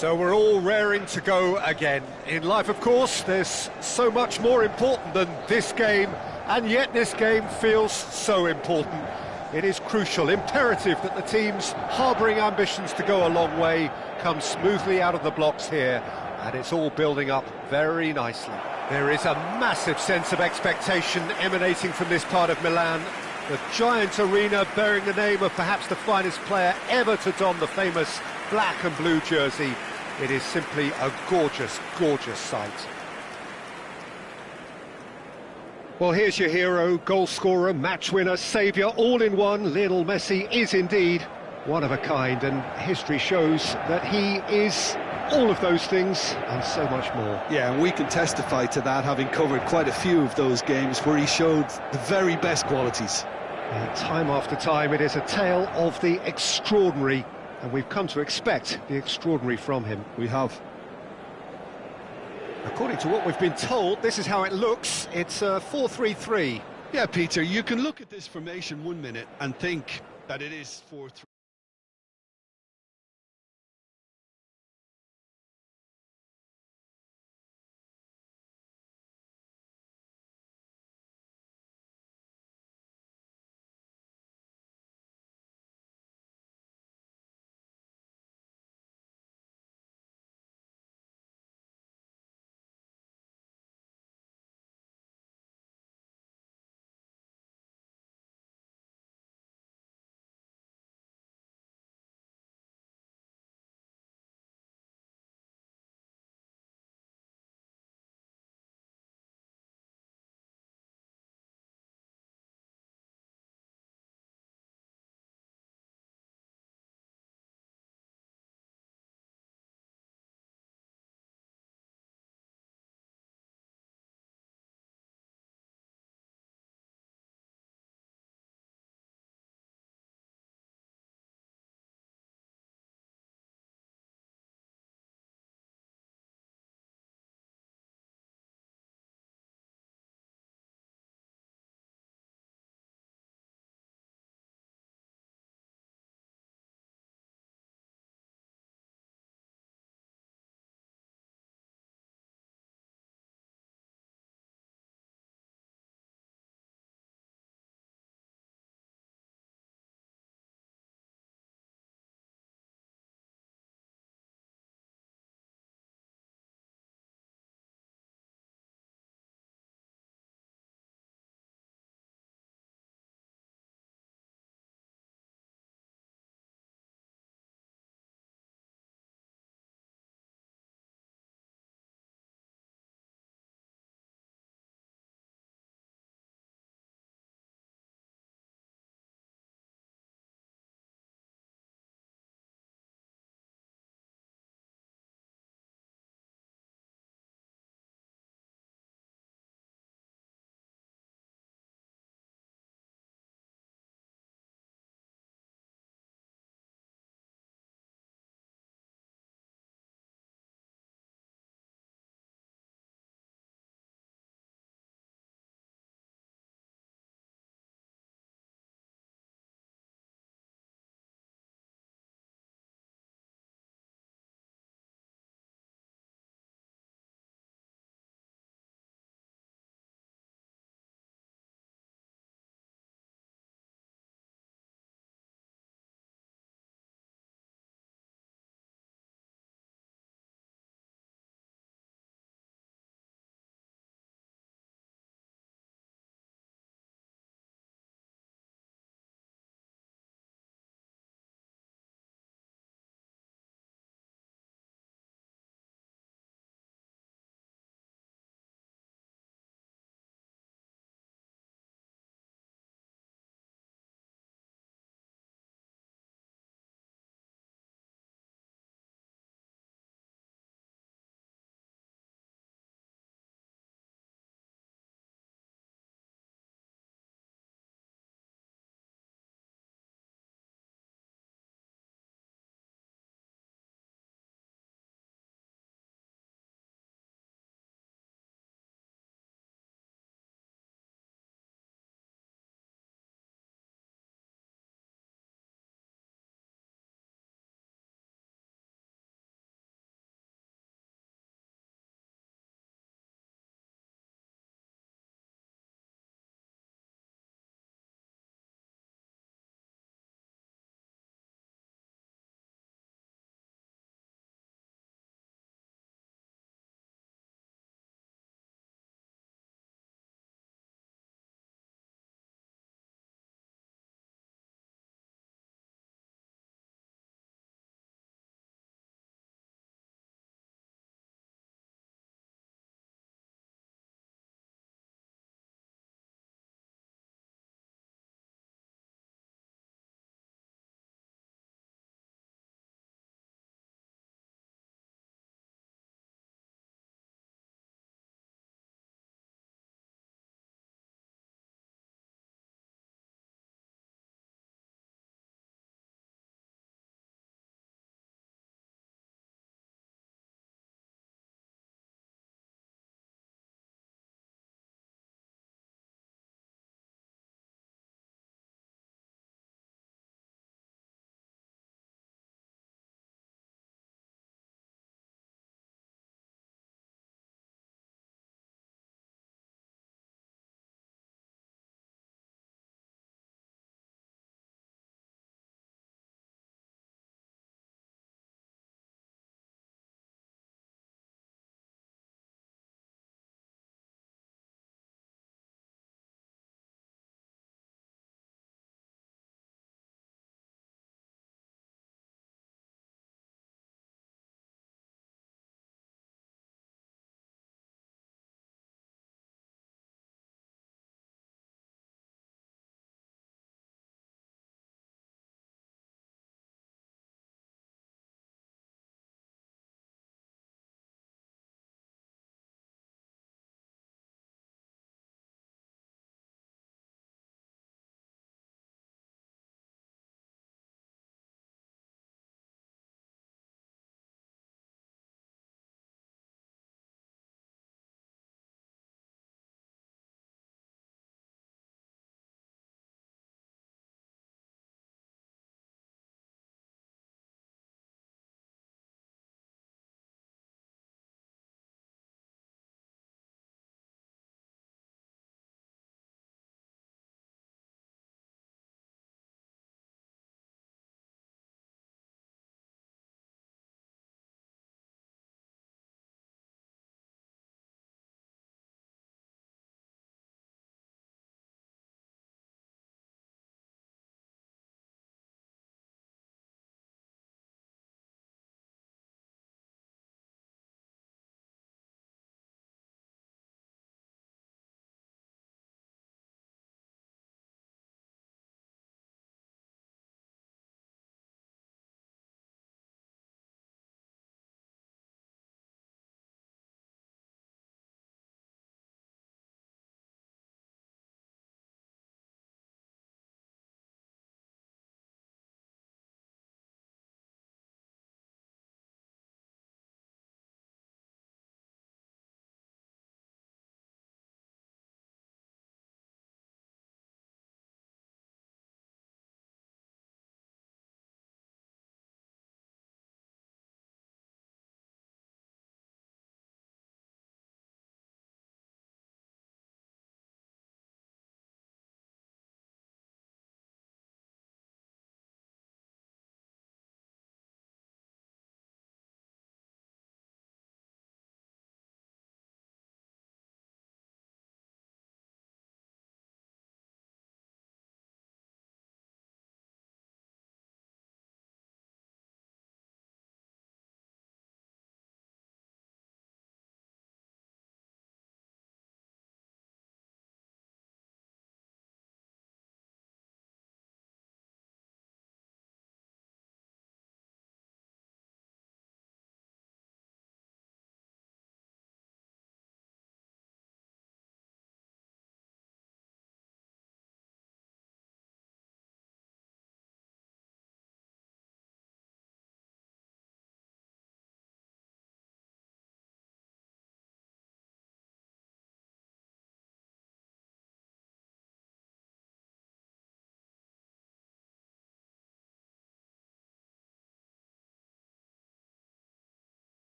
So we're all raring to go again. In life, of course, there's so much more important than this game, and yet this game feels so important. It is crucial, imperative that the teams harbouring ambitions to go a long way come smoothly out of the blocks here, and it's all building up very nicely. There is a massive sense of expectation emanating from this part of Milan. The giant arena bearing the name of perhaps the finest player ever to don the famous black and blue jersey. It is simply a gorgeous, gorgeous sight. Well, here's your hero, goal scorer, match winner, saviour, all in one. Lionel Messi is indeed one of a kind, and history shows that he is all of those things and so much more. Yeah, and we can testify to that, having covered quite a few of those games where he showed the very best qualities. Time after time, it is a tale of the extraordinary, and we've come to expect the extraordinary from him. We have. According to what we've been told, this is how it looks. It's a 4-3-3. Yeah, Peter, you can look at this formation 1 minute and think that it is 4-3.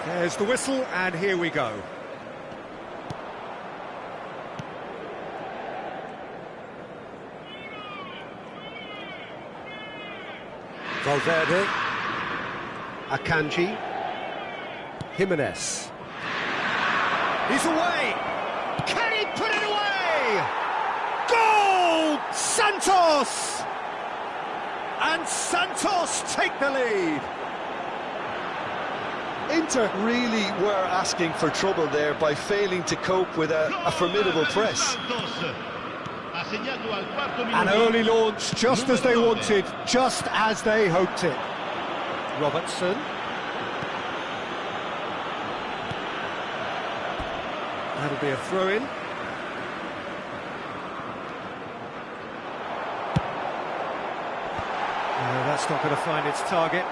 There's the whistle, and here we go. Valverde, Akanji, Jimenez. He's away! Can he put it away? Goal! Santos! And Santos take the lead. Inter really were asking for trouble there by failing to cope with a formidable press. An early launch, just as they wanted, just as they hoped it. Robertson. That'll be a throw-in. No, that's not going to find its target.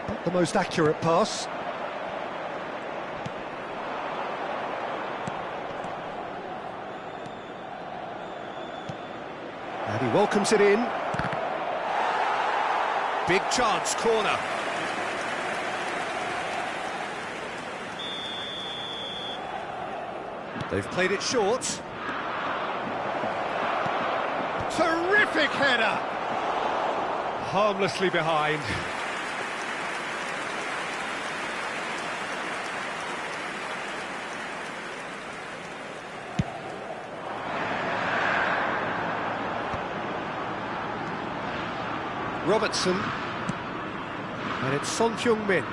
Not the most accurate pass. And he welcomes it in. Big chance, corner. They've played it short. Terrific header! Harmlessly behind. Robertson, and it's Son Heung-min.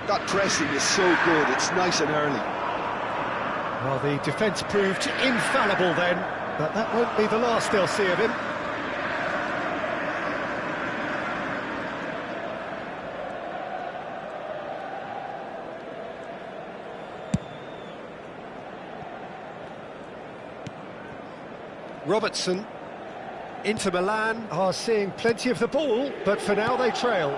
That pressing is so good, it's nice and early. Well, the defence proved infallible then, but that won't be the last they'll see of him. Robertson. Inter Milan are seeing plenty of the ball, but for now they trail.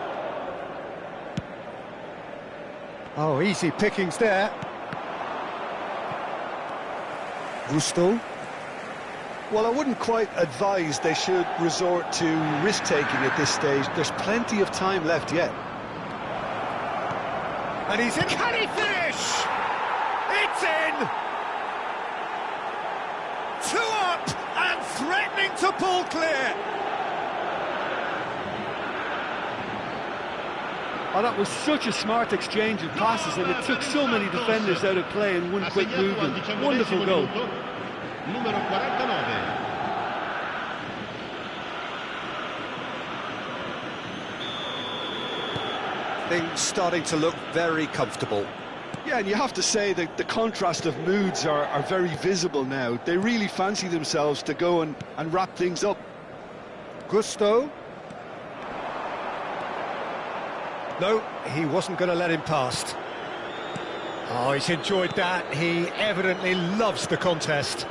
Oh, easy pickings there. Gusto. Well, I wouldn't quite advise they should resort to risk-taking at this stage. There's plenty of time left yet. And he's in. Can he finish? It's in! 2 up and threatening to pull clear. Oh, that was such a smart exchange of passes, and it took so many defenders out of play in one quick movement. Wonderful goal. Numero 49. Things starting to look very comfortable. Yeah, and you have to say that the contrast of moods are very visible now. They really fancy themselves to go and wrap things up. Gusto. No, he wasn't going to let him past. Oh, he's enjoyed that. He evidently loves the contest.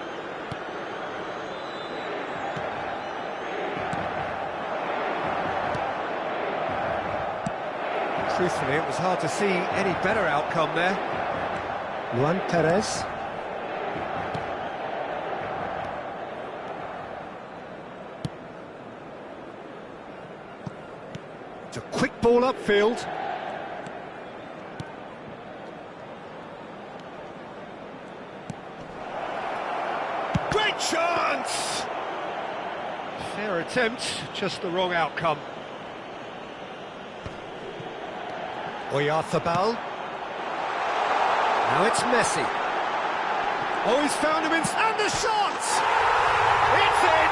Truthfully, it was hard to see any better outcome there. Luan Perez. It's a quick ball upfield. Great chance! Fair attempt, just the wrong outcome. Oyarzabal. Now it's Messi. Oh, he's found him in... And the shot! It's in!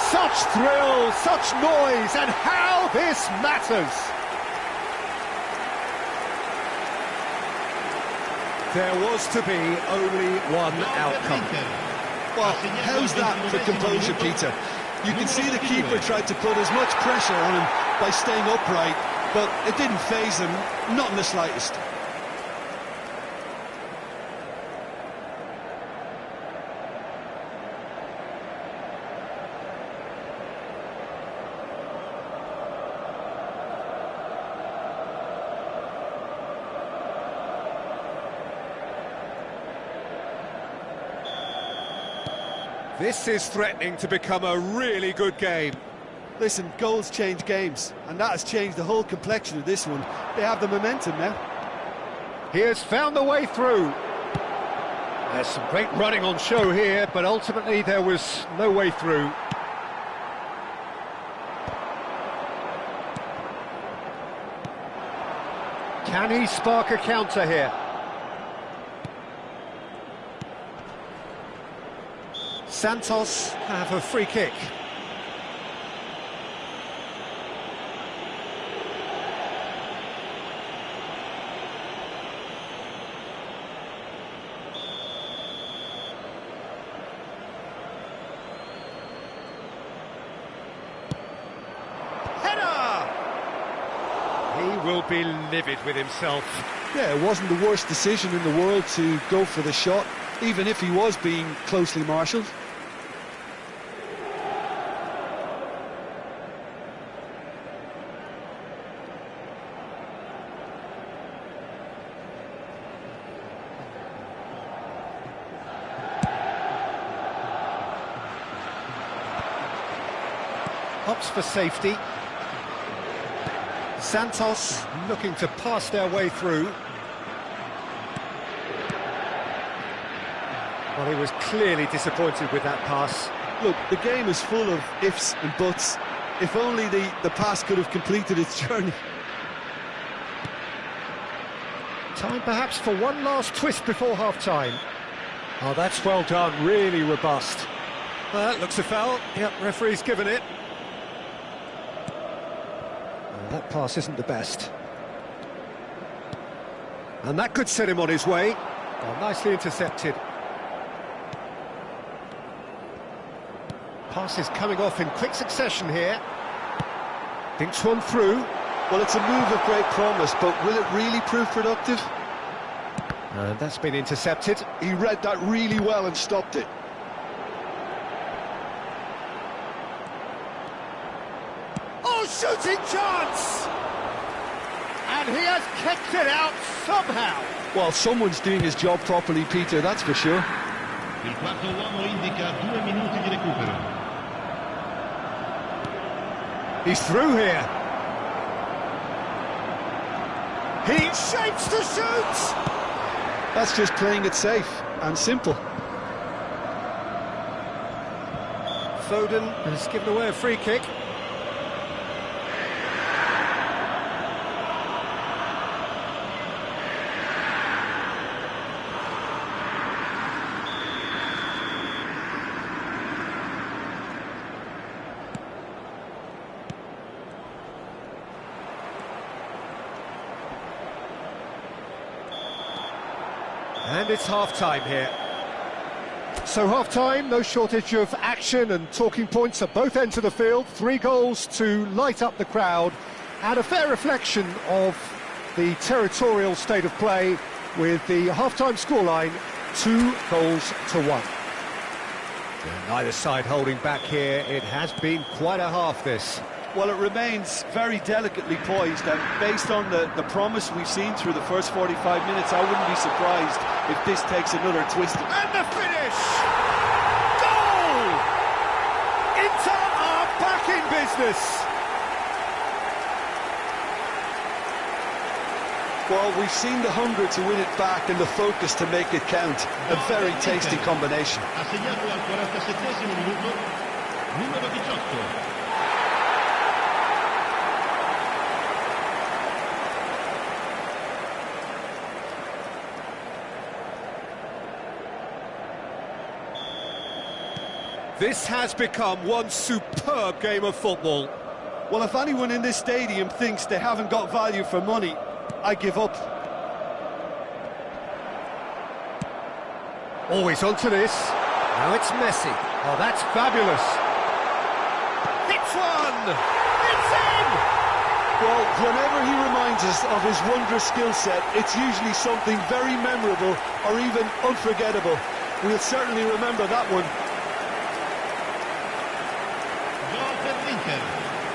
Such thrill, such noise, and how this matters! There was to be only one outcome. Well, how's that for composure, Peter? You can see the keeper tried to put as much pressure on him by staying upright, but it didn't faze him, not in the slightest. This is threatening to become a really good game. Listen, goals change games, and that has changed the whole complexion of this one. They have the momentum now. He has found the way through. There's some great running on show here, but ultimately there was no way through. Can he spark a counter here? Santos have a free kick. He will be livid with himself. Yeah, it wasn't the worst decision in the world to go for the shot, even if he was being closely marshalled. Opts for safety. Santos looking to pass their way through. Well, he was clearly disappointed with that pass. Look, the game is full of ifs and buts. If only the pass could have completed its journey. Time perhaps for one last twist before half-time. Oh, that's well done, really robust. Well, that looks a foul. Yep, referee's given it. That pass isn't the best. And that could set him on his way. Oh, nicely intercepted. Pass is coming off in quick succession here. Thinks one through. Well, it's a move of great promise, but will it really prove productive? And that's been intercepted. He read that really well and stopped it. Oh, shooting chance! And he has kicked it out somehow. Well, someone's doing his job properly, Peter, that's for sure. Il quarto uomo indica 2 minuti di recupero. He's through here. He shapes to shoot! That's just playing it safe and simple. Foden has given away a free kick. And it's half-time here. So half-time, no shortage of action and talking points at both ends of the field. 3 goals to light up the crowd, and a fair reflection of the territorial state of play with the half-time scoreline 2-1. Neither side holding back here. It has been quite a half, this. Well, it remains very delicately poised, and based on the promise we've seen through the first 45 minutes, I wouldn't be surprised if this takes another twist. And the finish! Goal! Inter are back in business! Well, we've seen the hunger to win it back and the focus to make it count. A very tasty combination. Ha segnato al 47esimo minuto, numero 18. This has become one superb game of football. Well, if anyone in this stadium thinks they haven't got value for money, I give up. Always onto this. Now it's Messi. Oh, that's fabulous. Hits one! It's in! Well, whenever he reminds us of his wondrous skill set, it's usually something very memorable or even unforgettable. We'll certainly remember that one.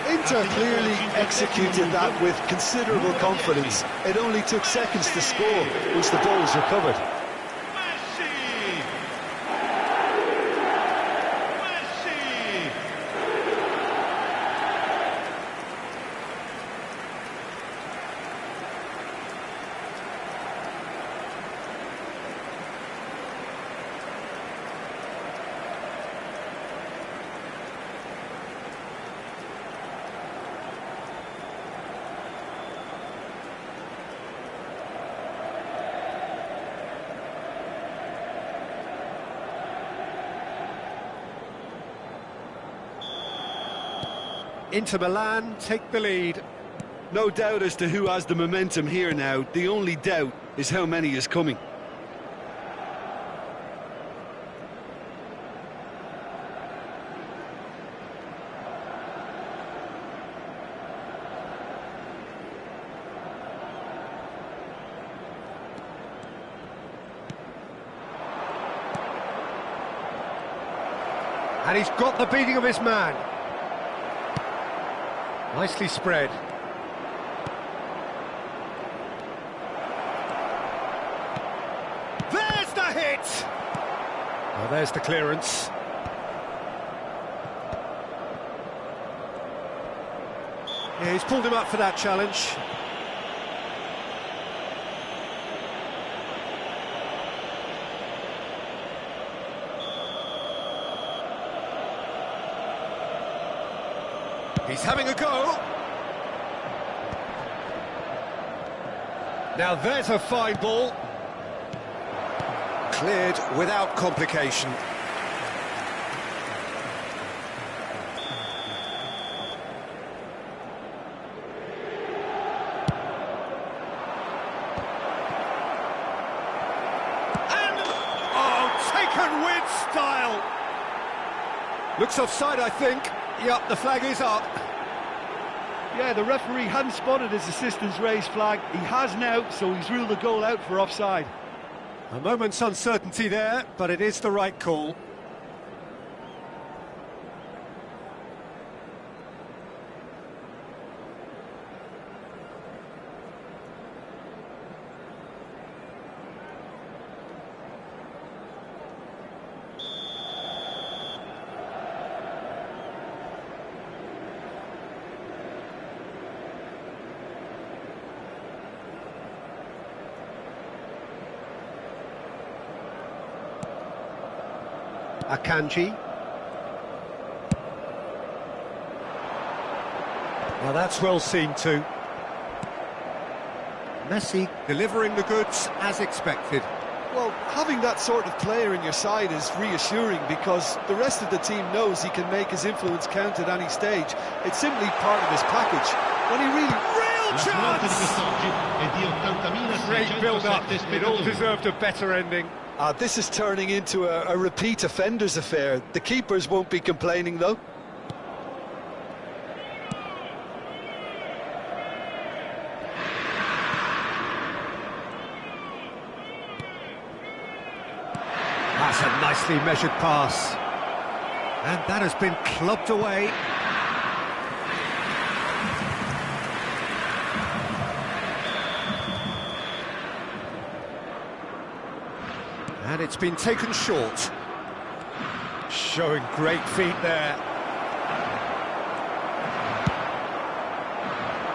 Inter clearly executed that with considerable confidence. It only took seconds to score once the ball was recovered. Inter Milan take the lead. No doubt as to who has the momentum here now. The only doubt is how many is coming. And he's got the beating of his man. Nicely spread. There's the hit! Well, there's the clearance. Yeah, he's pulled him up for that challenge. He's having a go. Now there's a fine ball. Cleared without complication. And, oh, taken with style. Looks offside, I think. Yep, the flag is up. Yeah, the referee hadn't spotted his assistant's raised flag. He has now, so he's ruled the goal out for offside. A moment's uncertainty there, but it is the right call. Akanji. Well, that's well seen too. Messi delivering the goods as expected. Well, having that sort of player in your side is reassuring because the rest of the team knows he can make his influence count at any stage. It's simply part of his package. When he really... Real chance! Great build-up. It all deserved a better ending. This is turning into a repeat offenders affair. The keepers won't be complaining, though. That's a nicely measured pass. And that has been clubbed away. And it's been taken short. Showing great feet there.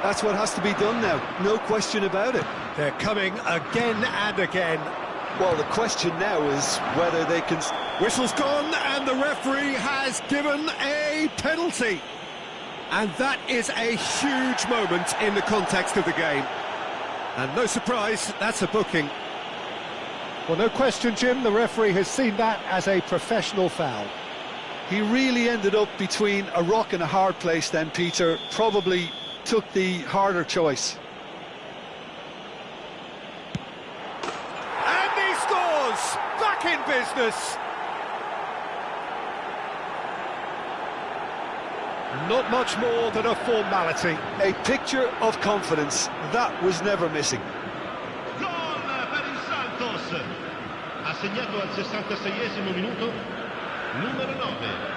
That's what has to be done now, no question about it. They're coming again and again. Well, the question now is whether they can... Whistle's gone and the referee has given a penalty. And that is a huge moment in the context of the game. And no surprise, that's a booking. Well, no question, Jim, the referee has seen that as a professional foul. He really ended up between a rock and a hard place then, Peter. Probably took the harder choice. And he scores! Back in business! Not much more than a formality. A picture of confidence. That was never missing. Ha segnato al 66esimo minuto numero 9.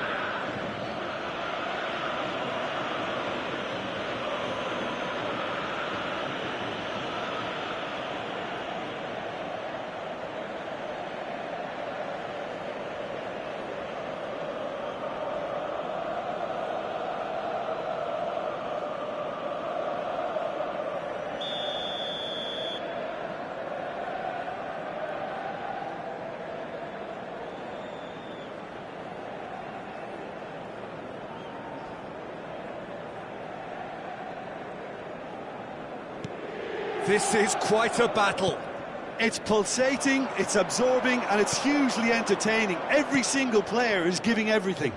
This is quite a battle. It's pulsating, it's absorbing, and it's hugely entertaining. Every single player is giving everything.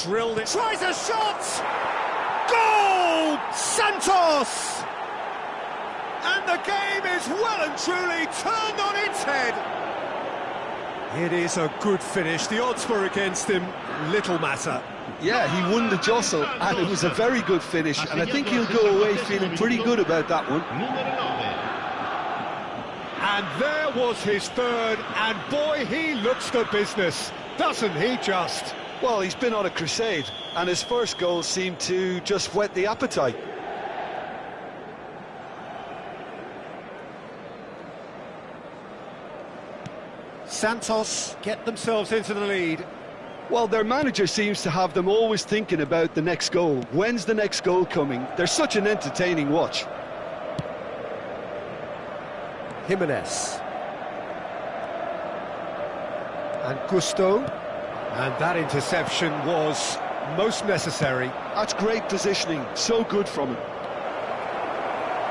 Drilled it. Tries a shot! Goal! Santos! And the game is well and truly turned on its head. It is a good finish. The odds were against him. Little matter. Yeah, he won the jostle, and it was a very good finish, and I think he'll go away feeling pretty good about that one. And there was his third, and boy, he looks the business, doesn't he just? Well, he's been on a crusade, and his first goal seemed to just whet the appetite. Santos get themselves into the lead. Well, their manager seems to have them always thinking about the next goal. When's the next goal coming? They're such an entertaining watch. Jimenez. And Gusto. And that interception was most necessary. That's great positioning, so good from him.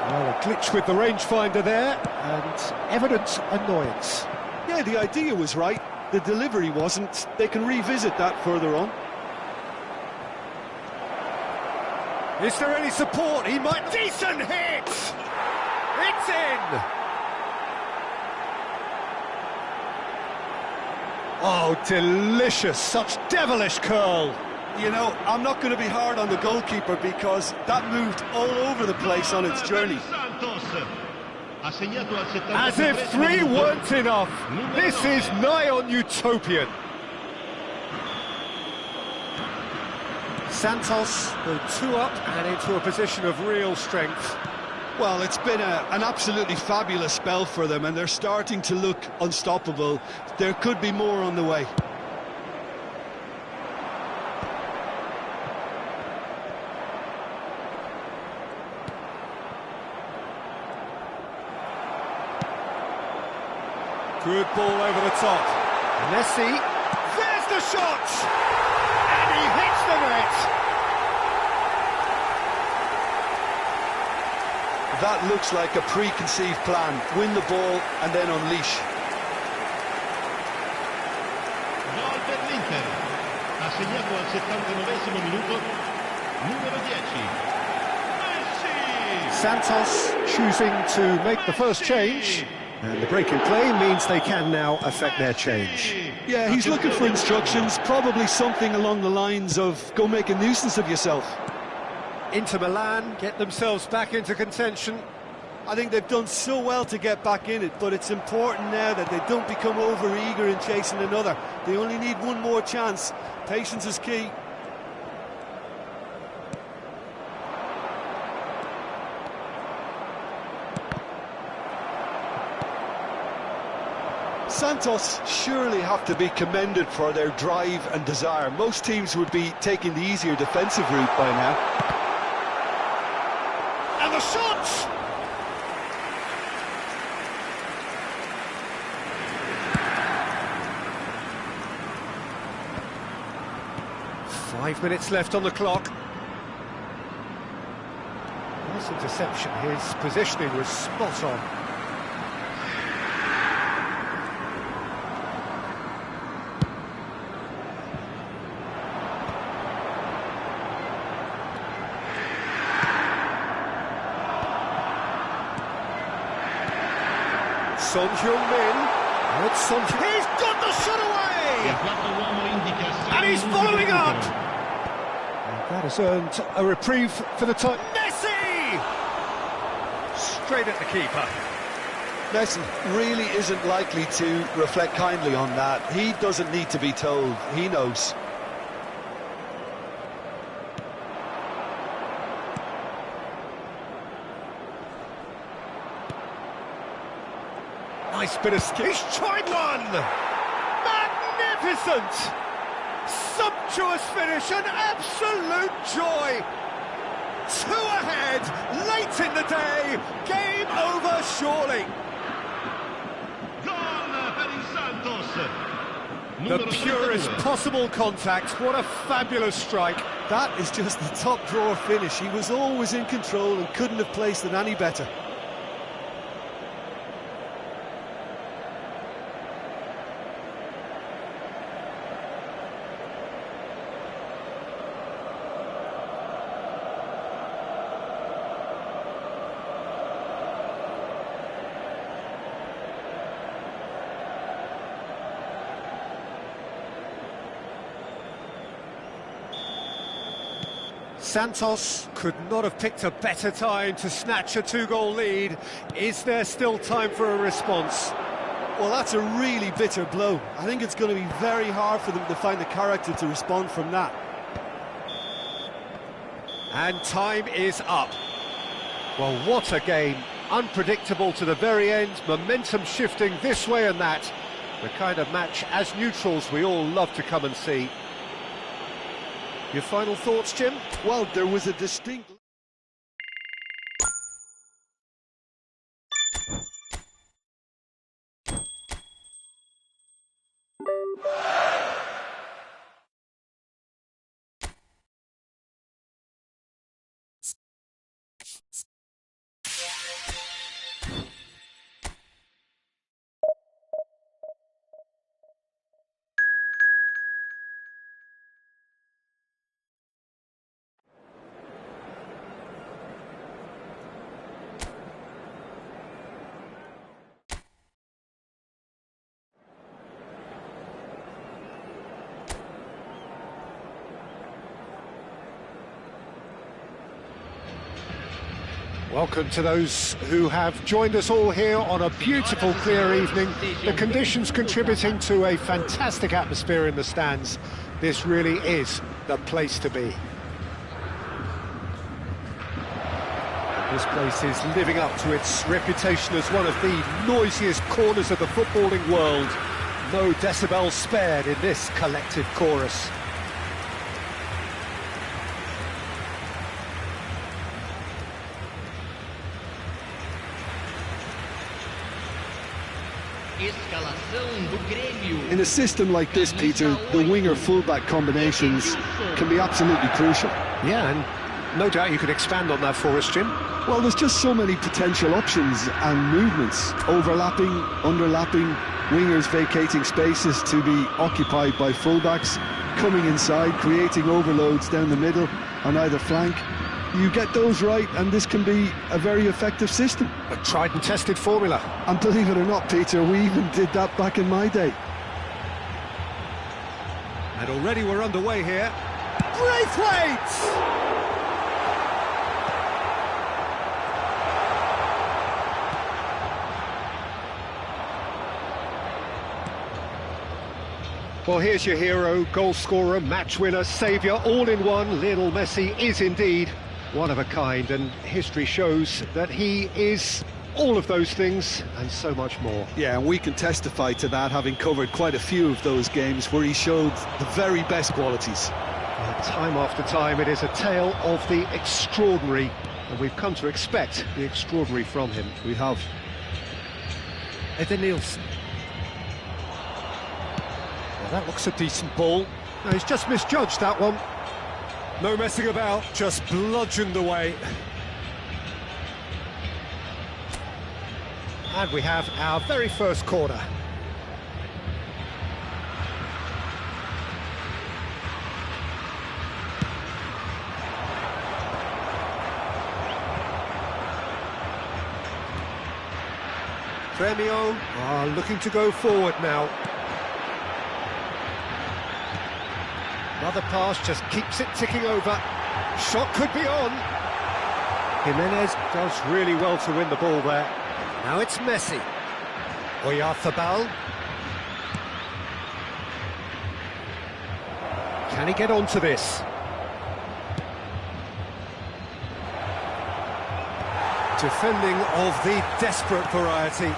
Well, a glitch with the rangefinder there, and evident annoyance. Yeah, the idea was right, the delivery wasn't. They can revisit that further on. Is there any support? He might... Decent hit! It's in! Oh, delicious, such devilish curl. You know, I'm not going to be hard on the goalkeeper because that moved all over the place on its journey. As if three weren't enough. This is nigh on utopian. Santos go two up and into a position of real strength. Well, it's been an absolutely fabulous spell for them, and they're starting to look unstoppable. There could be more on the way. Good ball over the top. Messi, there's the shot! And he hits the net! That looks like a preconceived plan. Win the ball and then unleash. Gol per l'Inter. Ha segnato al 79esimo minuto numero 10. Messi! Santos choosing to make the first change. And the break in play means they can now affect their change. Yeah, he's looking for instructions, probably something along the lines of, go make a nuisance of yourself. Inter Milan get themselves back into contention. I think they've done so well to get back in it, but it's important now that they don't become over-eager in chasing another. They only need one more chance. Patience is key. Santos surely have to be commended for their drive and desire. Most teams would be taking the easier defensive route by now. And the shot! Five minutes left on the clock. Nice interception. His positioning was spot on. Son Heung-min. He's got the shot away! And he's following up! And that has earned a reprieve for the time. Messi! Straight at the keeper. Messi really isn't likely to reflect kindly on that. He doesn't need to be told. He knows. Nice bit of skill. He's tried one! Magnificent! Sumptuous finish, an absolute joy! Two ahead, late in the day, game over surely. The purest possible contact, what a fabulous strike. That is just the top drawer finish. He was always in control and couldn't have placed it any better. Santos could not have picked a better time to snatch a two-goal lead. Is there still time for a response? Well, that's a really bitter blow. I think it's going to be very hard for them to find the character to respond from that. And time is up. Well, what a game. Unpredictable to the very end, momentum shifting this way and that. The kind of match, as neutrals, we all love to come and see. Your final thoughts, Jim? Well, there was a distinct... Welcome to those who have joined us all here on a beautiful, clear evening. The conditions contributing to a fantastic atmosphere in the stands. This really is the place to be. This place is living up to its reputation as one of the noisiest corners of the footballing world. No decibels spared in this collective chorus. In a system like this, Peter, the winger-fullback combinations can be absolutely crucial. Yeah, and no doubt you could expand on that for us, Jim. Well, there's just so many potential options and movements. Overlapping, underlapping, wingers vacating spaces to be occupied by fullbacks, coming inside, creating overloads down the middle on either flank. You get those right, and this can be a very effective system. A tried and tested formula. And believe it or not, Peter, we even did that back in my day. And already we're underway here. Braithwaite! Well, here's your hero, goal scorer, match winner, saviour, all in one. Lionel Messi is indeed one of a kind, and history shows that he is all of those things and so much more. Yeah, and we can testify to that, having covered quite a few of those games where he showed the very best qualities. Time after time, it is a tale of the extraordinary, and we've come to expect the extraordinary from him. We have. Eden Nielsen. Well, that looks a decent ball. No, he's just misjudged that one. No messing about, just bludgeoned away. And we have our very first corner. Gremio are looking to go forward now. Another pass just keeps it ticking over. Shot could be on. Jimenez does really well to win the ball there. Now it's Messi. Oyarzabal. Can he get onto this? Defending of the desperate variety.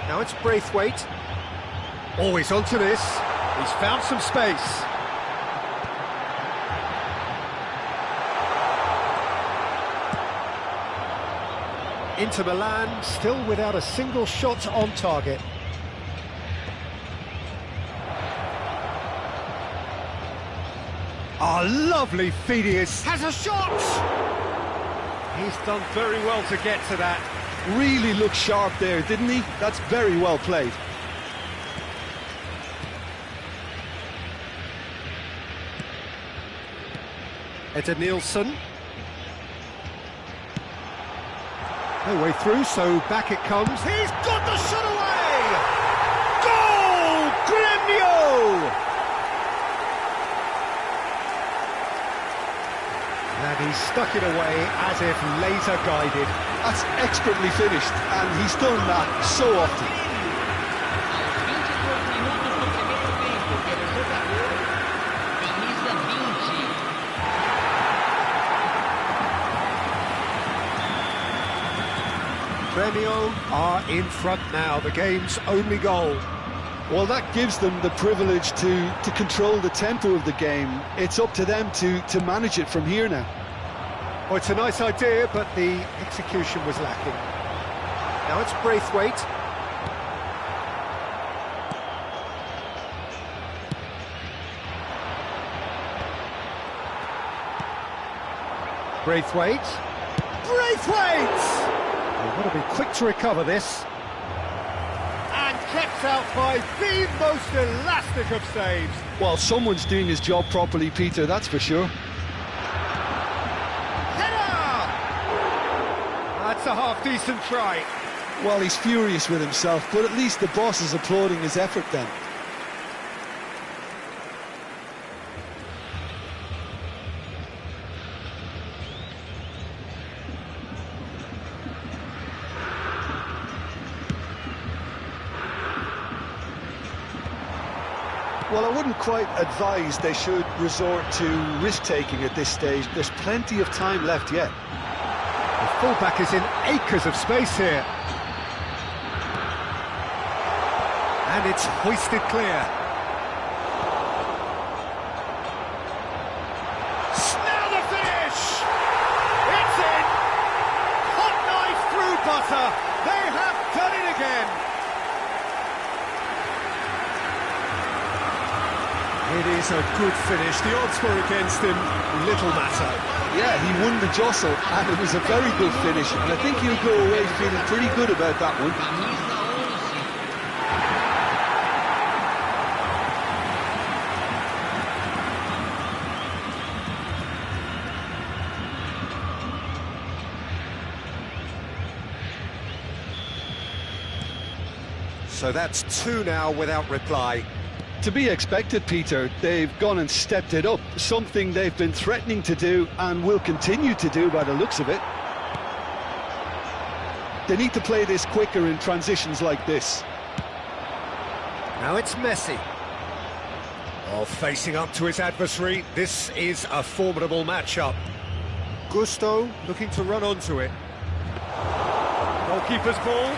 Now it's Braithwaite. Always onto this. He's found some space. Inter Milan still without a single shot on target. Lovely Phidias has a shot! He's done very well to get to that. Really looked sharp there, didn't he? That's very well played. Eden Nielsen. No way through, so back it comes. He's got the shot away! Goal! Gremio! And he stuck it away as if laser guided. That's expertly finished, and he's done that so often. Grêmio are in front now, the game's only goal. Well, that gives them the privilege to control the tempo of the game. It's up to them to manage it from here now. Well, it's a nice idea, but the execution was lacking. Now it's Braithwaite. Braithwaite! They've got to be quick to recover this. And kept out by the most elastic of saves. Well, someone's doing his job properly, Peter, that's for sure. Header! That's a half-decent try. Well, he's furious with himself, but at least the boss is applauding his effort then. Well, I wouldn't quite advise they should resort to risk-taking at this stage. There's plenty of time left yet. The fullback is in acres of space here. And it's hoisted clear. Now the finish! It's in! Hot knife through butter. They have done it again. It is a good finish. The odds were against him. Little matter. Yeah, he won the jostle, and it was a very good finish, and I think he'll go away feeling pretty good about that one. So that's two now without reply. To be expected, Peter. They've gone and stepped it up, something they've been threatening to do and will continue to do by the looks of it. They need to play this quicker in transitions like this. Now it's Messi. Oh, facing up to his adversary, this is a formidable matchup. Gusto looking to run onto it. Goalkeeper's ball.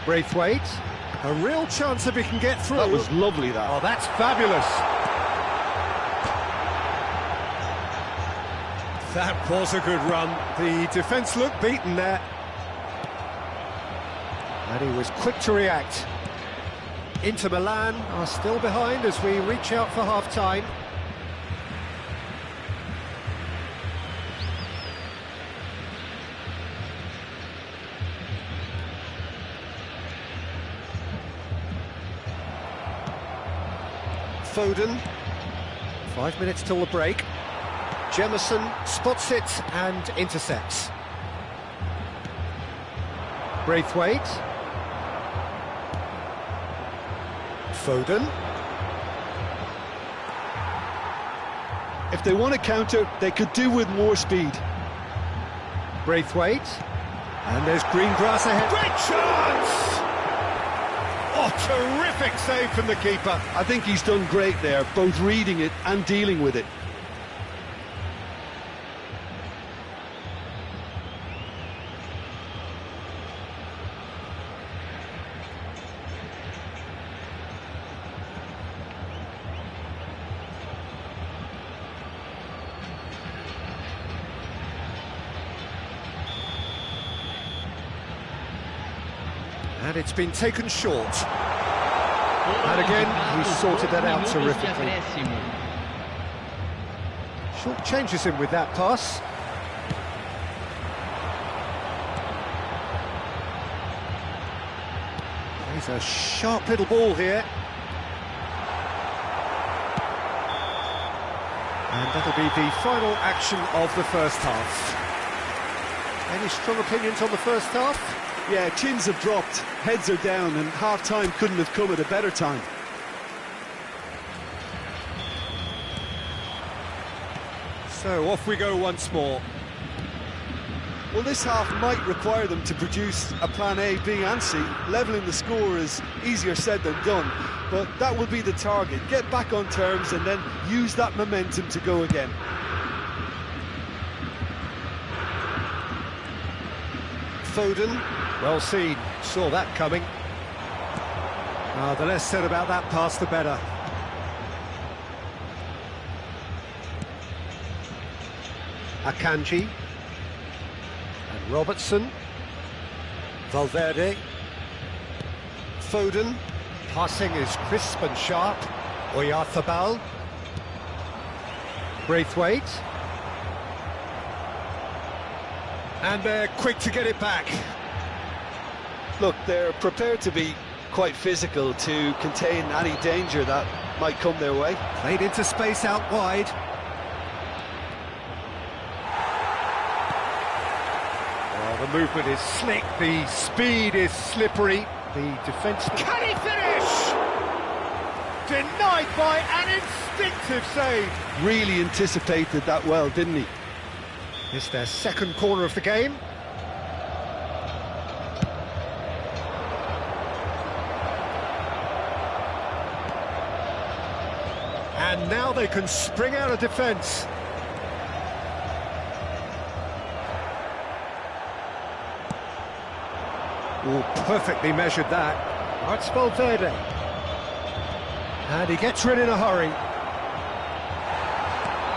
Braithwaite, a real chance if he can get through. That was lovely, that. Oh, that's fabulous. That was a good run. The defence looked beaten there. And he was quick to react. Inter Milan are still behind as we reach out for half-time. Foden, 5 minutes till the break. Jemison spots it and intercepts. Braithwaite. Foden. If they want to counter, they could do with more speed. Braithwaite. And there's green grass ahead. Great chance! Oh, terrific save from the keeper. I think he's done great there, both reading it and dealing with it. And it's been taken short. And again, he's sorted that out terrifically. Short changes him with that pass. He's a sharp little ball here. And that'll be the final action of the first half. Any strong opinions on the first half? Yeah, chins have dropped, heads are down, and half-time couldn't have come at a better time. So off we go once more. Well, this half might require them to produce a plan A, B and C. Levelling the score is easier said than done, but that will be the target. Get back on terms and then use that momentum to go again. Foden, well seen, saw that coming. The less said about that pass, the better. Akanji. And Robertson. Valverde. Foden. Passing is crisp and sharp. Oyarzabal. Braithwaite. And they're quick to get it back. Look, they're prepared to be quite physical to contain any danger that might come their way. Played into space out wide. Well, the movement is slick, the speed is slippery. The defence... Can he finish? Denied by an instinctive save. Really anticipated that well, didn't he? It's their second corner of the game. And now they can spring out of defence. Oh, perfectly measured that. That's Valverde. And he gets rid in a hurry.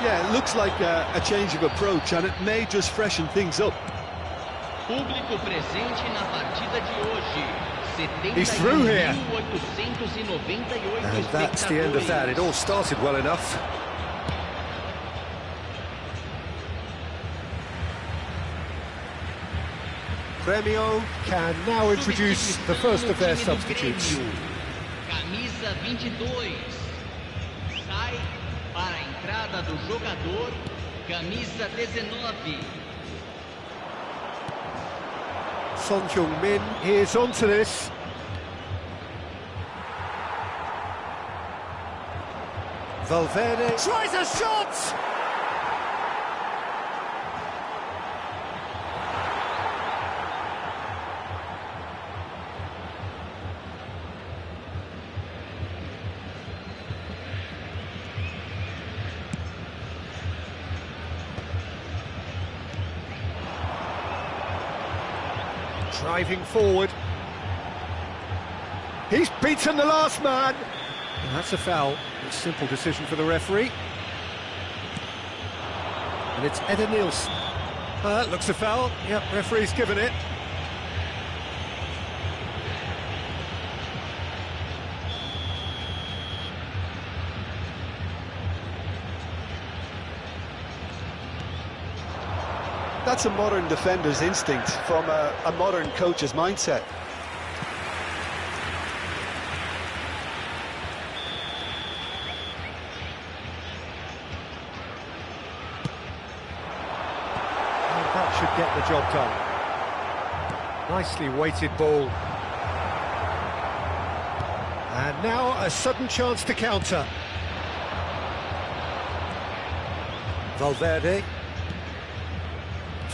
Yeah, it looks like a change of approach, and it may just freshen things up. Público presente na partida de hoje. He's through here. And that's the end of that. It all started well enough. Premio can now introduce the first of their substitutes. Camisa 22. Sai para a entrada do jogador, camisa 19. Son Heung-min is onto this. Valverde tries a shot! Driving forward. He's beaten the last man. And that's a foul. A simple decision for the referee. And it's Eder Nielsen. That looks a foul. Yep, referee's given it. That's a modern defender's instinct from a modern coach's mindset. And that should get the job done. Nicely weighted ball. And now a sudden chance to counter. Valverde.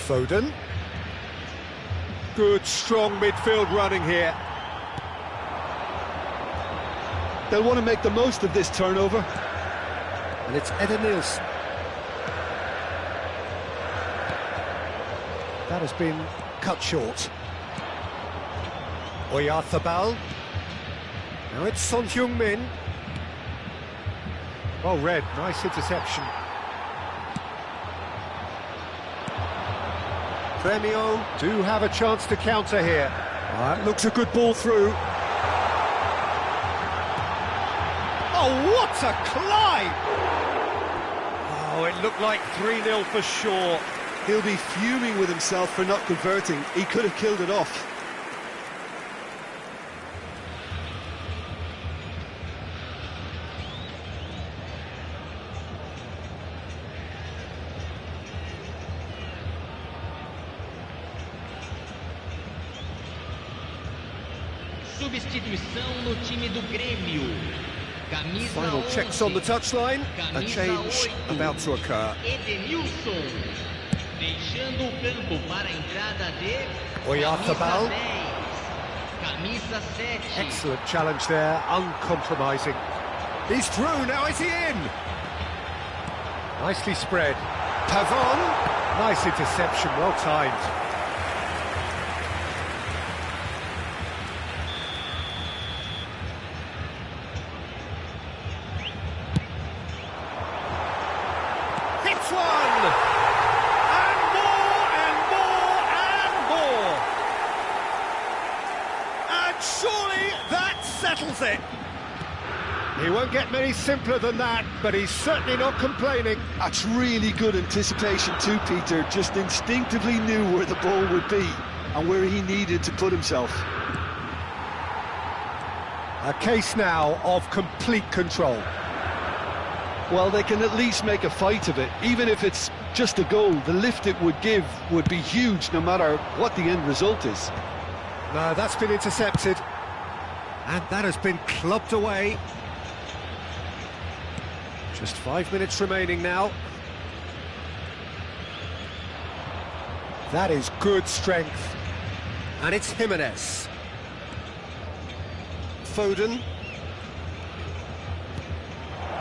Foden. Good, strong midfield running here. They'll want to make the most of this turnover. And it's Eder Nielsen. That has been cut short. Oyarzabal. Now it's Son Heung-min. Well read, nice interception. Premio do have a chance to counter here. That looks a good ball through. Oh, what a climb! Oh, it looked like 3-0 for sure. He'll be fuming with himself for not converting. He could have killed it off. substituição no time do Grêmio. Camisa Final 11, checks on the touchline. A camisa change 8, about to occur. Edenilson. Deixando o campo para a entrada de EfootballFootball. camisa 10, camisa 7. Excellent challenge there, uncompromising. He's through, now is he in? Nicely spread. Pavon, nice interception, well timed. Hits one! And more, and more, and more! And surely that settles it! He won't get many simpler than that, but he's certainly not complaining. That's really good anticipation too, Peter. Just instinctively knew where the ball would be and where he needed to put himself. A case now of complete control. Well, they can at least make a fight of it. Even if it's just a goal, the lift it would give would be huge no matter what the end result is. No, that's been intercepted. And that has been clubbed away. Just 5 minutes remaining now. That is good strength. And it's Jimenez. Foden.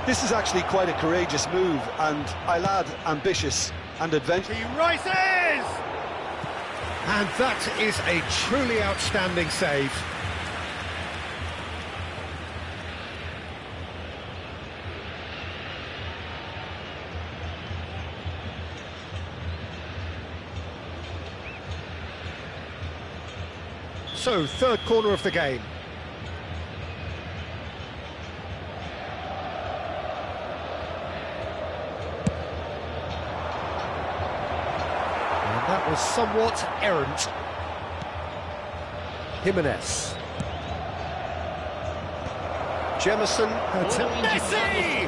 This is actually quite a courageous move, and I'll add ambitious and adventurous. He rises! And that is a truly outstanding save. So, third corner of the game. And that was somewhat errant. Jimenez. Jemison. Messi!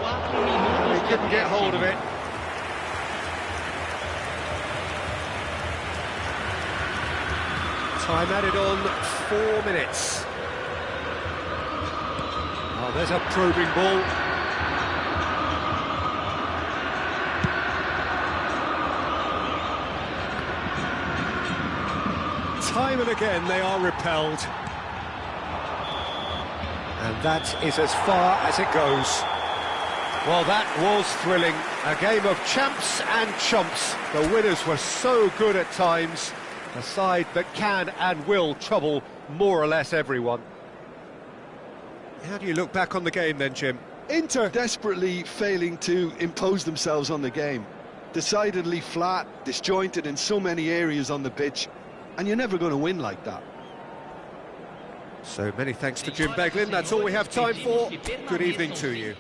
He couldn't get hold of it. Time added on 4 minutes. Oh, there's a probing ball. Time and again they are repelled. And that is as far as it goes. Well, that was thrilling. A game of champs and chumps. The winners were so good at times. A side that can and will trouble more or less everyone. How do you look back on the game then, Jim? Inter desperately failing to impose themselves on the game. Decidedly flat, disjointed in so many areas on the pitch, and you're never going to win like that. So many thanks to Jim Beglin. That's all we have time for. Good evening to you.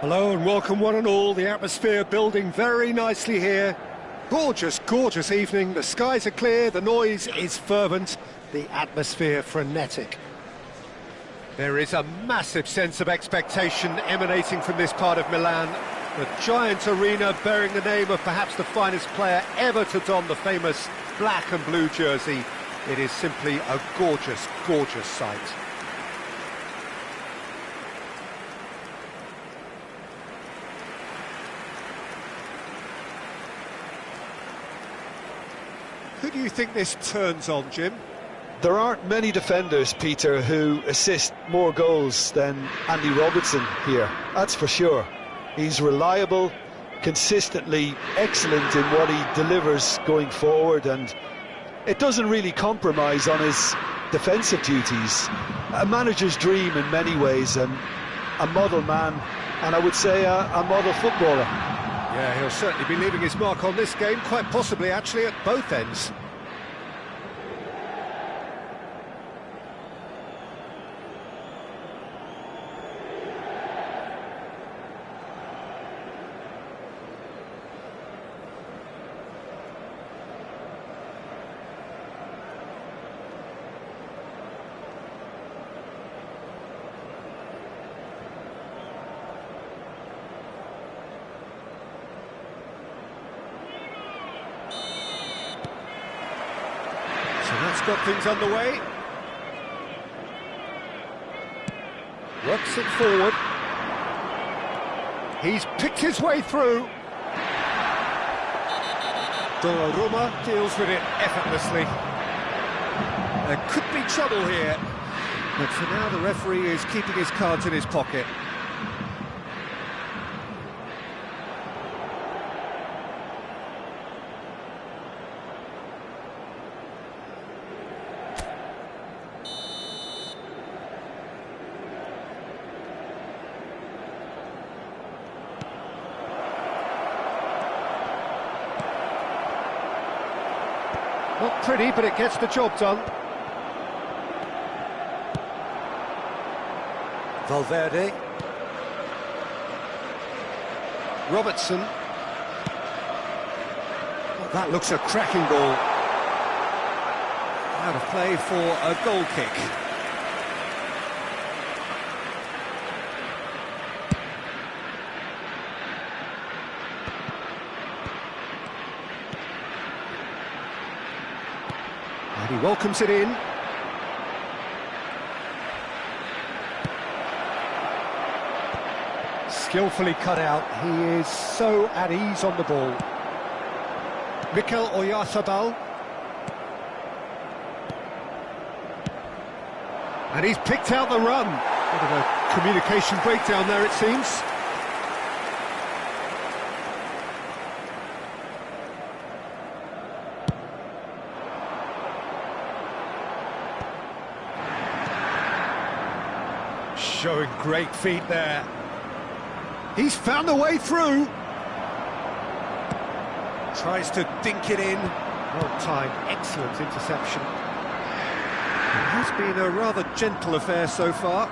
Hello and welcome one and all. The atmosphere building very nicely here. Gorgeous, gorgeous evening. The skies are clear, the noise is fervent, the atmosphere frenetic. There is a massive sense of expectation emanating from this part of Milan. The giant arena bearing the name of perhaps the finest player ever to don the famous black and blue jersey. It is simply a gorgeous, gorgeous sight. Who do you think this turns on, Jim? There aren't many defenders, Peter, who assist more goals than Andy Robertson here, that's for sure. He's reliable, consistently excellent in what he delivers going forward, and it doesn't really compromise on his defensive duties. A manager's dream in many ways, and a model man, and I would say a model footballer. Yeah, he'll certainly be leaving his mark on this game, quite possibly actually at both ends. That's got things underway. Works it forward. He's picked his way through. Donnarumma deals with it effortlessly. There could be trouble here, but for now the referee is keeping his cards in his pocket. Not pretty, but it gets the job done. Valverde. Robertson. Oh, that looks a cracking ball. Out of play for a goal kick. And he welcomes it in. Skillfully cut out. He is so at ease on the ball. Mikel Oyarzabal. And he's picked out the run. Bit of a communication breakdown there, it seems. Showing great feet there. He's found a way through. Tries to dink it in. Well timed, excellent interception. It has been a rather gentle affair so far.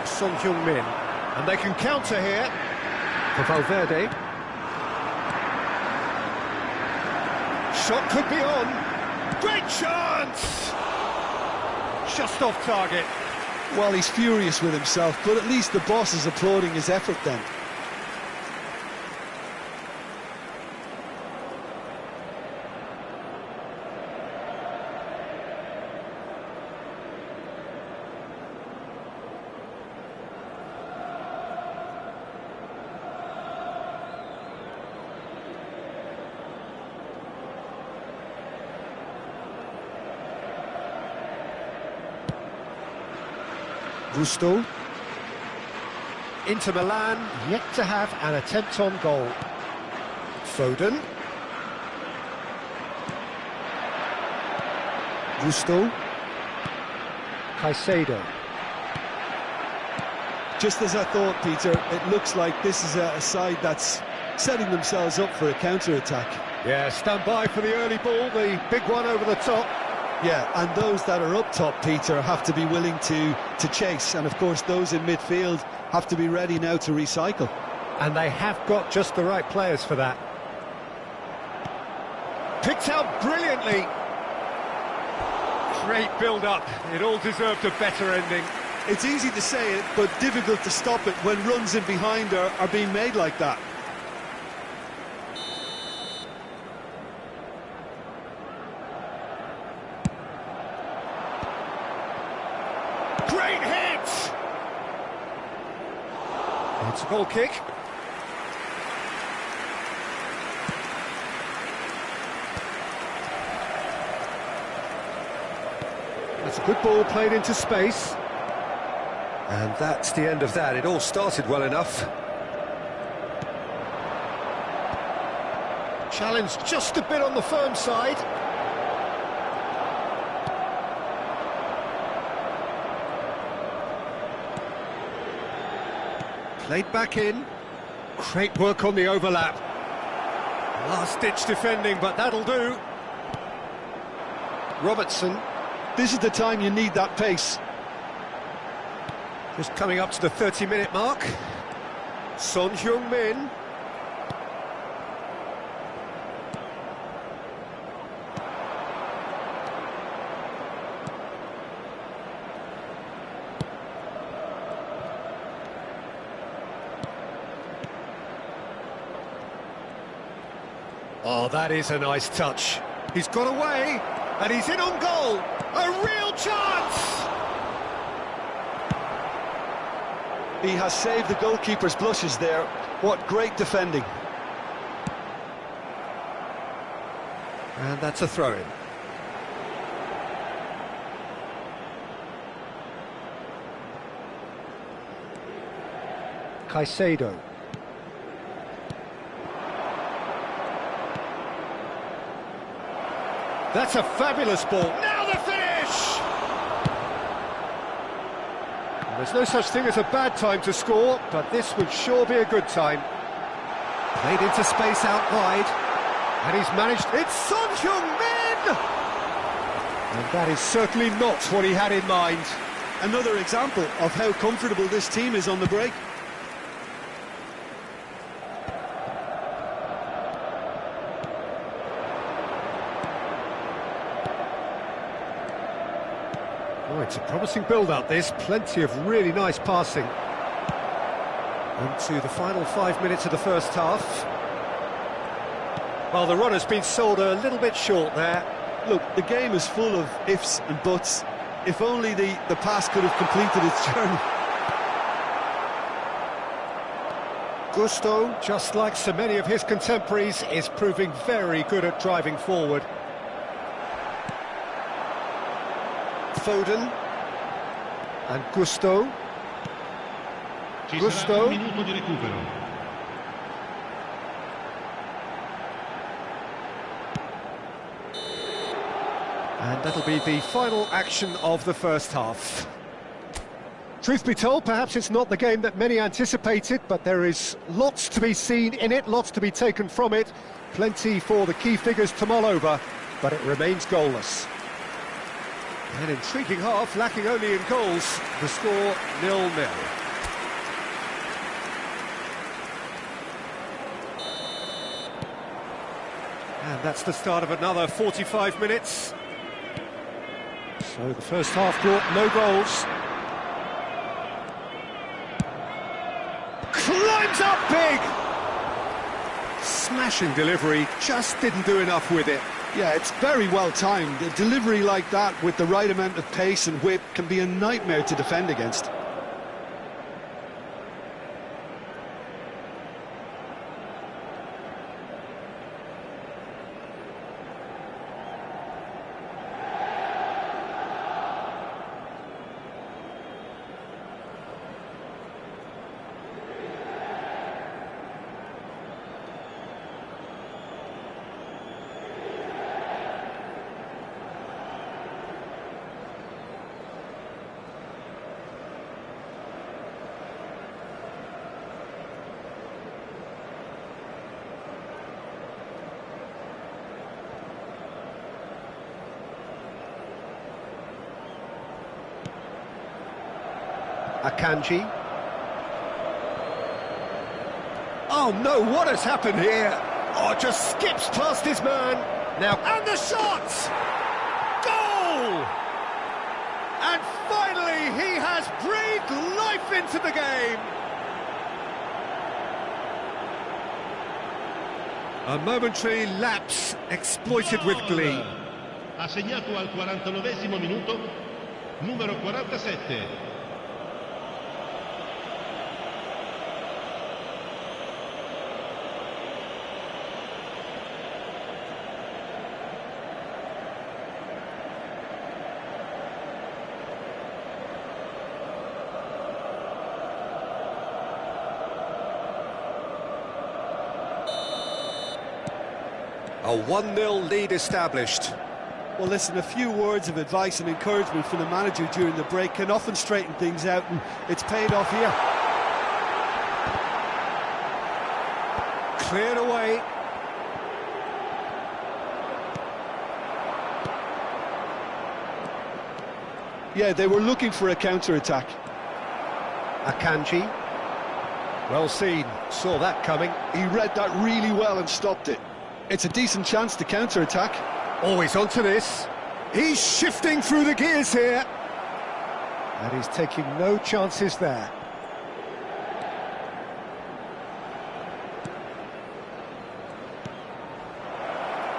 Son Heung-min. And they can counter here for Valverde. Shot could be on. Great chance! Just off target. Well, he's furious with himself, but at least the boss is applauding his effort then. Gusto. Inter Milan yet to have an attempt on goal. Foden. Gusto. Caicedo. Just as I thought, Peter, it looks like this is a side that's setting themselves up for a counter-attack. Yeah, stand by for the early ball, the big one over the top. Yeah, and those that are up top, Peter, have to be willing to chase, and of course those in midfield have to be ready now to recycle. And they have got just the right players for that. Picked out brilliantly. Great build-up. It all deserved a better ending. It's easy to say it, but difficult to stop it when runs in behind are being made like that. Great hit! It's a goal kick. That's a good ball played into space. And that's the end of that. It all started well enough. Challenge just a bit on the firm side. Played back in. Great work on the overlap. Last-ditch defending, but that'll do. Robertson. This is the time you need that pace. Just coming up to the 30-minute mark. Son Heung-min. Oh, that is a nice touch. He's got away, and he's in on goal. A real chance! He has saved the goalkeeper's blushes there. What great defending. And that's a throw-in. Caicedo. That's a fabulous ball. Now the finish! And there's no such thing as a bad time to score, but this would sure be a good time. Played into space out wide, and he's managed... It's Son Heung-min! And that is certainly not what he had in mind. Another example of how comfortable this team is on the break. Oh, it's a promising build-up, this. Plenty of really nice passing. Into the final 5 minutes of the first half. Well, the run has been sold a little bit short there. Look, the game is full of ifs and buts. If only the pass could have completed its journey. Gusto, just like so many of his contemporaries, is proving very good at driving forward. Foden and Gusto. Ci Gusto. sarà un minuto di recupero. And that'll be the final action of the first half. Truth be told, perhaps it's not the game that many anticipated, but there is lots to be seen in it, lots to be taken from it. Plenty for the key figures to mull over, but it remains goalless. An intriguing half, lacking only in goals. The score 0-0. And that's the start of another 45 minutes. So the first half brought no goals. Climbs up big! Smashing delivery, just didn't do enough with it. Yeah, it's very well timed. A delivery like that with the right amount of pace and whip can be a nightmare to defend against. Akanji. Oh no, what has happened here? Oh, just skips past his man. Now, and the shot! Goal! And finally, he has breathed life into the game. A momentary lapse exploited with glee. Ha segnato al 49esimo minuto, numero 47. A 1-0 lead established. Well, listen, a few words of advice and encouragement from the manager during the break can often straighten things out, and it's paid off here. Cleared away. Yeah, they were looking for a counter-attack. Akanji. Well seen, saw that coming. He read that really well and stopped it. It's a decent chance to counter-attack. Always onto this. He's shifting through the gears here. And he's taking no chances there.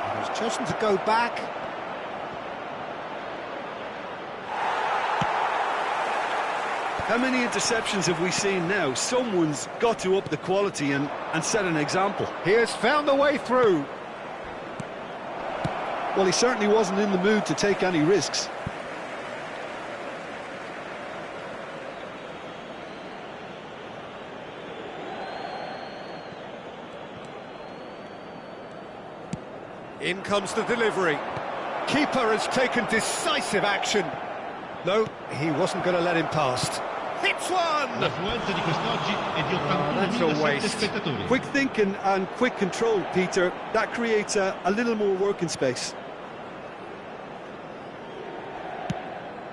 And he's chosen to go back. How many interceptions have we seen now? Someone's got to up the quality and set an example. He has found the way through. Well, he certainly wasn't in the mood to take any risks. In comes the delivery. Keeper has taken decisive action. No, he wasn't going to let him past. Hits one! L'affluenza di quest'oggi è di 81.007 spettatori. Quick thinking and quick control, Peter. That creates a little more working space.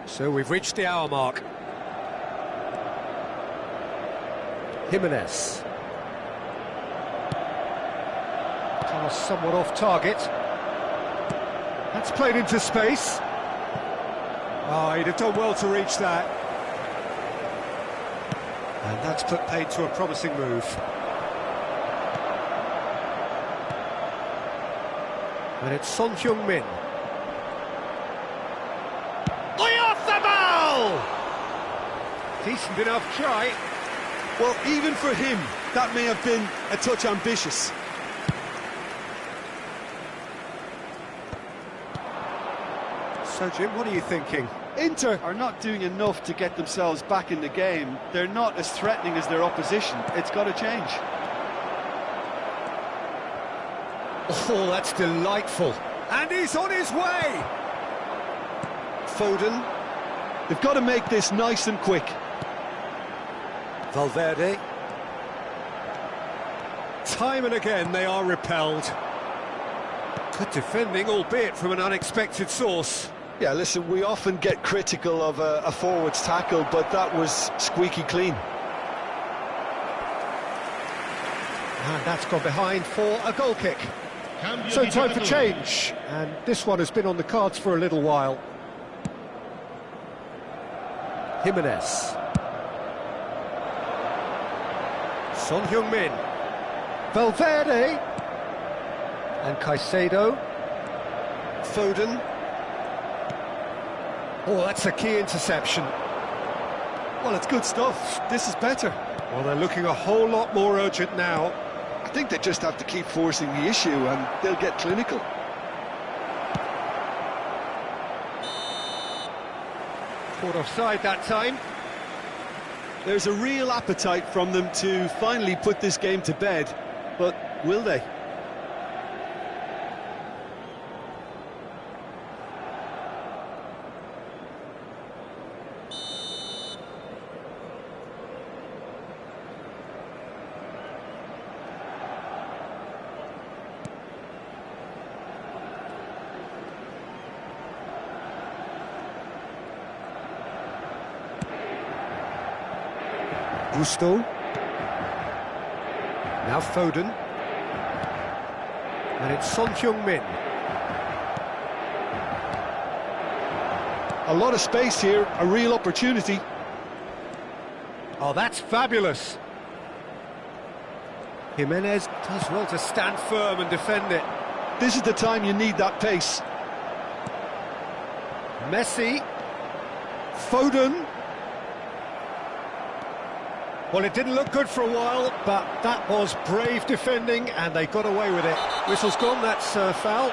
So we've reached the hour mark. Jimenez. Pass somewhat off target. That's played into space. Oh, he'd have done well to reach that. And that's put paid to a promising move. And it's Son Heung-min. Off the ball! Decent enough try. Well, even for him, that may have been a touch ambitious. So, Jim, what are you thinking? Inter are not doing enough to get themselves back in the game. They're not as threatening as their opposition. It's got to change. Oh, that's delightful. And he's on his way. Foden. They've got to make this nice and quick. Valverde. Time and again they are repelled. Good defending, albeit from an unexpected source. Yeah, listen, we often get critical of a forward's tackle, but that was squeaky clean. And that's gone behind for a goal kick. Cambio So di time for giocatori. change, and this one has been on the cards for a little while. Jimenez. Son Heung-min. Valverde. And Caicedo. Foden. Oh, that's a key interception. Well, it's good stuff. This is better. Well, they're looking a whole lot more urgent now. I think they just have to keep forcing the issue and they'll get clinical. Caught offside that time. There's a real appetite from them to finally put this game to bed, but will they? Gusto. Now Foden. And it's Son Heung-min. A lot of space here, a real opportunity. Oh, that's fabulous. Jimenez does well to stand firm and defend it. This is the time you need that pace. Messi. Foden. Well, it didn't look good for a while, but that was brave defending, and they got away with it. Whistle's gone, that's foul.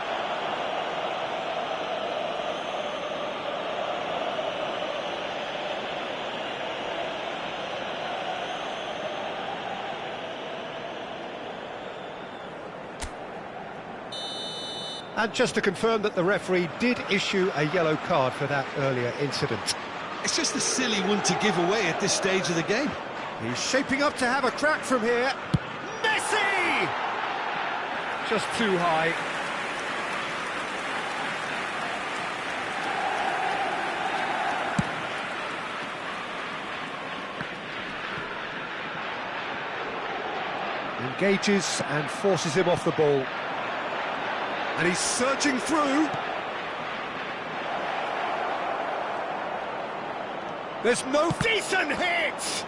And just to confirm that the referee did issue a yellow card for that earlier incident. It's just a silly one to give away at this stage of the game. He's shaping up to have a crack from here. Messi! Just too high. Engages and forces him off the ball. And he's searching through. There's no decent hit!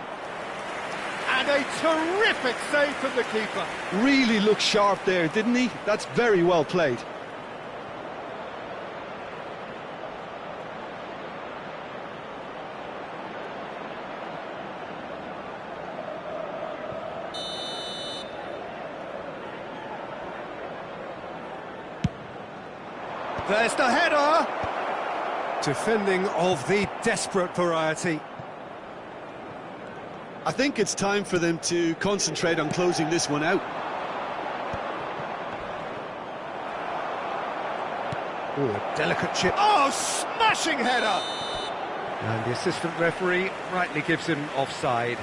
And a terrific save from the keeper. Really looked sharp there, didn't he? That's very well played. There's the header! Defending of the desperate variety. I think it's time for them to concentrate on closing this one out. Oh, a delicate chip. Oh, smashing header! And the assistant referee rightly gives him offside.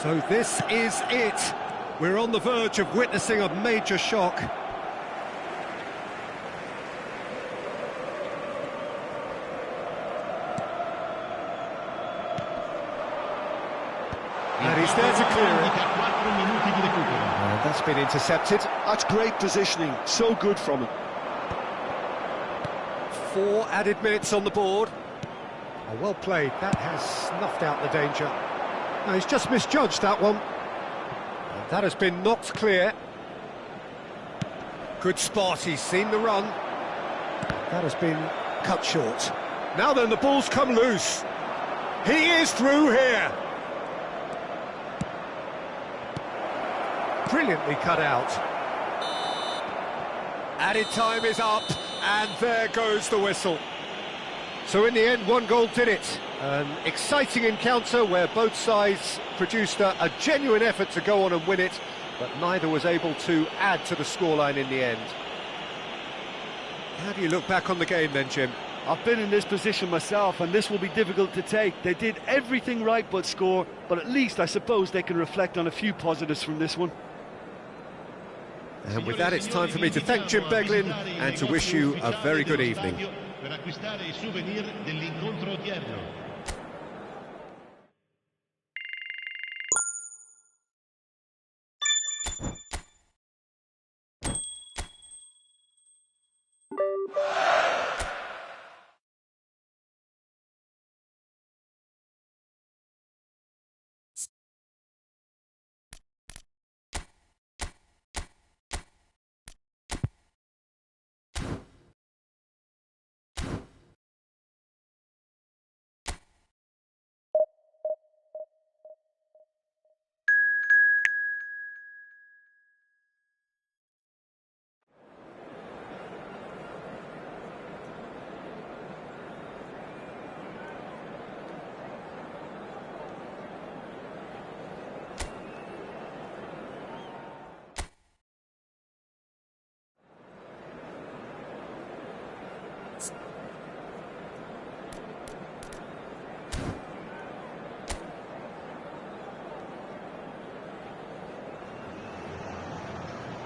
So this is it. We're on the verge of witnessing a major shock. And he's there to clear it. And that's been intercepted. That's great positioning, so good from him. 4 added minutes on the board. Oh, well played, that has snuffed out the danger. No, he's just misjudged that one. And that has been knocked clear. Good spot, he's seen the run. That has been cut short. Now then, the ball's come loose. He is through here. Brilliantly cut out. Added time is up, and there goes the whistle. So in the end, 1 goal did it. An exciting encounter where both sides produced a genuine effort to go on and win it, but neither was able to add to the scoreline in the end. How do you look back on the game then, Jim? I've been in this position myself, and this will be difficult to take. They did everything right but score, but at least I suppose they can reflect on a few positives from this one. And with that, it's time for me to thank Jim Beglin and to wish you a very good evening. Per acquistare i souvenir dell'incontro odierno.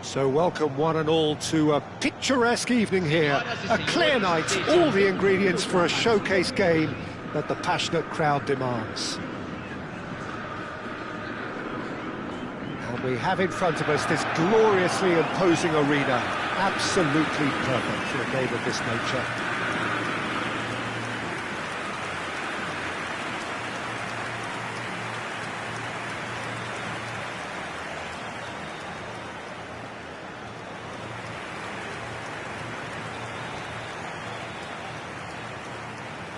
So welcome one and all to a picturesque evening here, a clear night, all the ingredients for a showcase game that the passionate crowd demands. And we have in front of us this gloriously imposing arena, absolutely perfect for a game of this nature.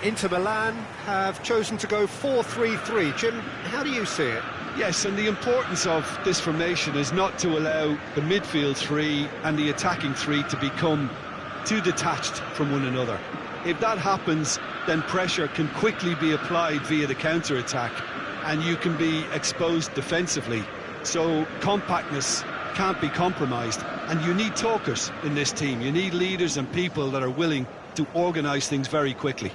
Inter Milan have chosen to go 4-3-3. Jim, how do you see it? Yes, and the importance of this formation is not to allow the midfield three and the attacking three to become too detached from one another. If that happens, then pressure can quickly be applied via the counter-attack, and you can be exposed defensively. So compactness can't be compromised, and you need talkers in this team. You need leaders and people that are willing to organise things very quickly.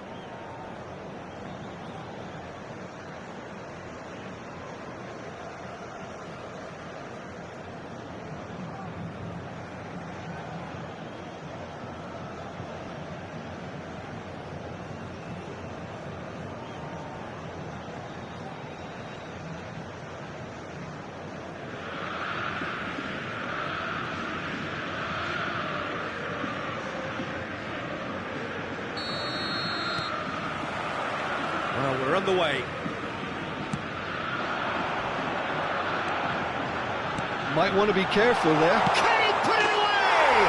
Well, we're on the way. Might want to be careful there. Kane put it away!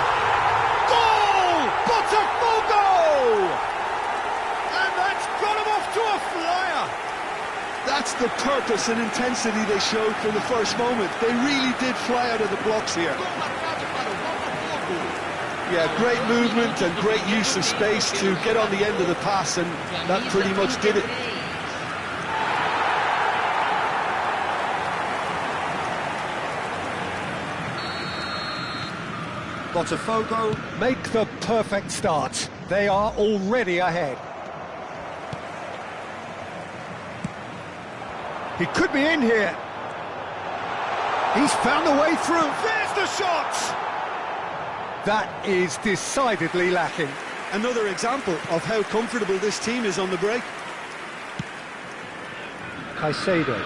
Goal! Botafogo! And that's got him off to a flyer! That's the purpose and intensity they showed from the first moment. They really did fly out of the blocks here. Yeah, great movement and great use of space to get on the end of the pass, and that pretty much did it. Botafogo make the perfect start. They are already ahead. He could be in here. He's found a way through. There's the shot! That is decidedly lacking. Another example of how comfortable this team is on the break. Caicedo.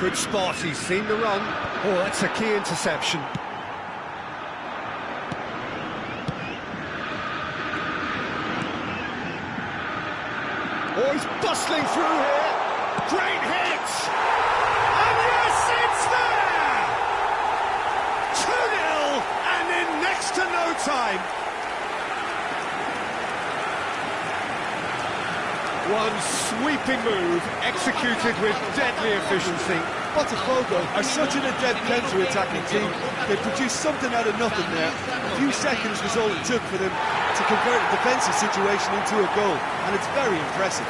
Good spot, he's seen the run. Oh, that's a key interception. Oh, he's bustling through here. Great hit! And yes, it's there! 2-0, and in next to no time. One sweeping move, executed with deadly efficiency. Botafogo are such an adept counter-attacking team. They produced something out of nothing there. A few seconds was all it took for them to convert a defensive situation into a goal, and it's very impressive.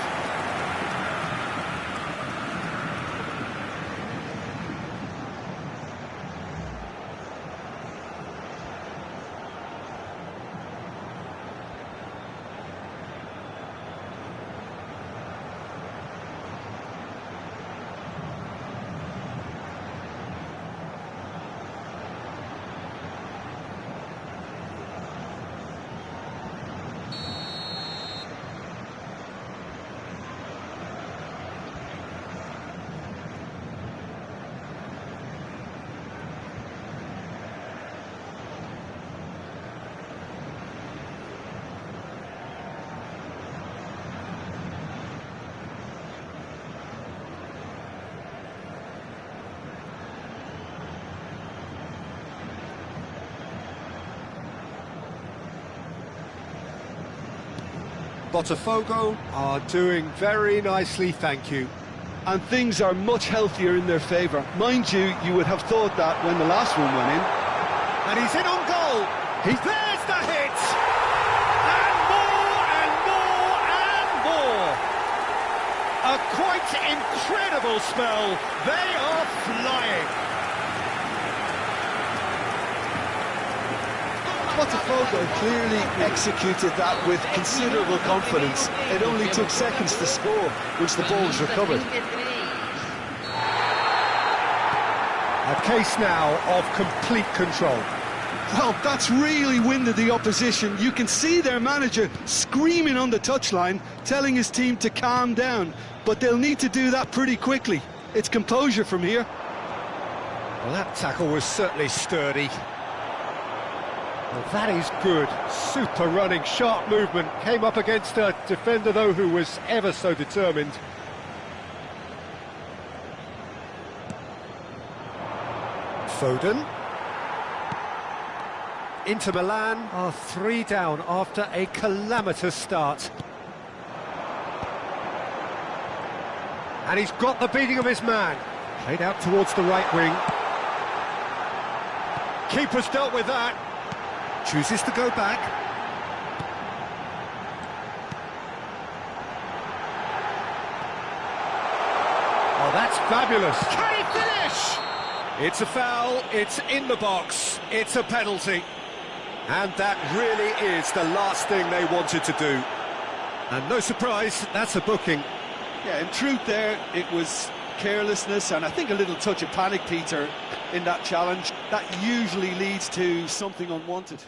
Botafogo are doing very nicely, thank you. And things are much healthier in their favour. Mind you, you would have thought that when the last one went in. And he's in on goal. There's the hit! And more and more and more! A quite incredible spell. They are flying. Botafogo clearly executed that with considerable confidence. It only took seconds to score once the ball was recovered. A case now of complete control. Well, that's really winded the opposition. You can see their manager screaming on the touchline, telling his team to calm down, but they'll need to do that pretty quickly. It's composure from here. Well, that tackle was certainly sturdy. Well, that is good. Super running, sharp movement. Came up against a defender, though, who was ever so determined. Foden. Inter Milan are 3 down after a calamitous start. And he's got the beating of his man. Played out towards the right wing. Keeper's dealt with that. Chooses to go back. Oh, that's fabulous. Can he finish? It's a foul, it's in the box, it's a penalty. And that really is the last thing they wanted to do. And no surprise, that's a booking. Yeah, in truth there, it was carelessness and I think a little touch of panic, Peter, in that challenge. That usually leads to something unwanted.